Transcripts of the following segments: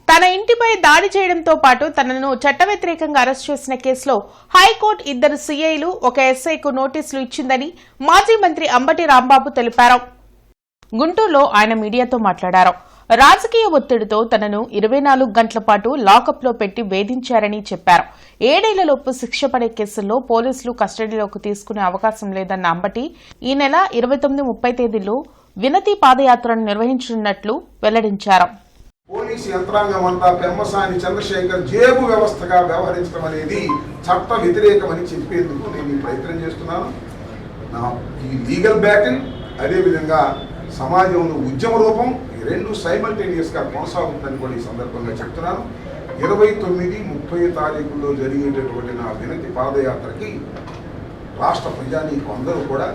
తన ఇంటిపై దాడి చేయడంతో పాటు తనను చట్ట వ్యతిరేకంగా అరెస్ట్ చేసిన కేసులో హైకోర్టు 2 సీఐలు 1 ఎస్ఐకు నోటీసులు ఇచ్చిందని మాజీ మంత్రి అంబటి రాంబాబు తెలిపారు. గుంటూరులో ఆయన మీడియాతో మాట్లాడారు. రాజకీయ ఒత్తిడితో తనను 24 గంటల పాటు లాకప్లో పెట్టి వేధించారని చెప్పారు. 7 ఏళ్లలోపు శిక్ష పడే కేసుల్లో పోలీసులు కస్టడీలోకి తీసుకునే అవకాశం లేదన్న అంబటి ఈ నెల 29, 30 తేదీల్లో వినతి పాదయాత్రను నిర్వహించనున్నట్లు వెల్లడించారు. పోలీసు యంత్రాంగం అంతా పెమ్మసాని చంద్రశేఖర్ జేబు వ్యవస్థగా వ్యవహరించడం అనేది చట్ట వ్యతిరేకమని చెప్పేందుకు నేను ఈ ప్రయత్నం చేస్తున్నాను. ఈ లీగల్ బ్యాటిల్ అదేవిధంగా సమాజంలో ఉద్యమ రూపం ఈ రెండు సైమల్టేనియస్గా కొనసాగుతుందని కూడా ఈ సందర్భంగా చెప్తున్నాను. 29, 30 తారీఖుల్లో జరిగేటటువంటి నా వినతి పాదయాత్రకి రాష్ట్ర ప్రజానీకం అందరూ కూడా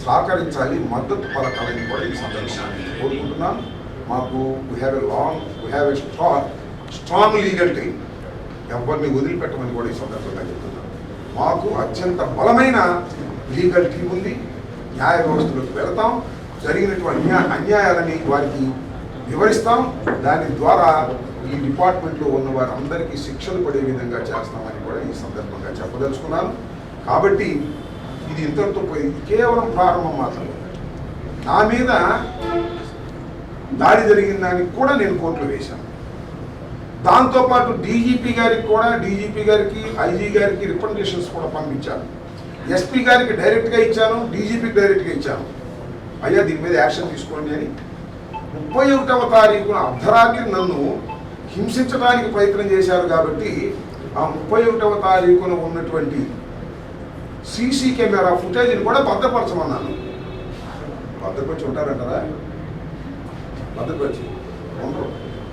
సహకరించాలి, మద్దతు పలకాలని కూడా ఈ సందర్భంగా కోరుకుంటున్నాను. మాకు we have a strong legal team, ఎవరిని వదిలిపెట్టమని కూడా ఈ సందర్భంగా చెప్తున్నాను. మాకు అత్యంత బలమైన లీగల్ టీం ఉంది. న్యాయ వ్యవస్థలోకి వెళతాం, జరిగినటువంటి అన్యాయాలని వారికి వివరిస్తాం. దాని ద్వారా ఈ డిపార్ట్మెంట్లో ఉన్న వారందరికీ శిక్షలు పడే విధంగా చేస్తామని కూడా ఈ సందర్భంగా చెప్పదలుచుకున్నాను. కాబట్టి ఇది ఇంతటితో పోయి కేవలం ప్రారంభం మాత్రమే. నా మీద దాడి జరిగిన దానికి కూడా నేను కోర్టులో వేశాను. దాంతోపాటు డీజీపీ గారికి ఐజీ గారికి రికమెండేషన్స్ కూడా పంపించాను. ఎస్పీ గారికి డైరెక్ట్గా ఇచ్చాను, డీజీపీకి డైరెక్ట్గా ఇచ్చాను. అయ్యా దీని మీద యాక్షన్ తీసుకోండి అని. 31వ తారీఖున అర్ధరాత్రి నన్ను హింసించడానికి ప్రయత్నం చేశారు కాబట్టి ఆ 31వ తారీఖున ఉన్నటువంటి సీసీ కెమెరా ఫుటేజ్ని కూడా భద్రపరచమన్నాను. భద్రపరిచి ఉంటారంటారా? భద్రపరిచి ఉండరు.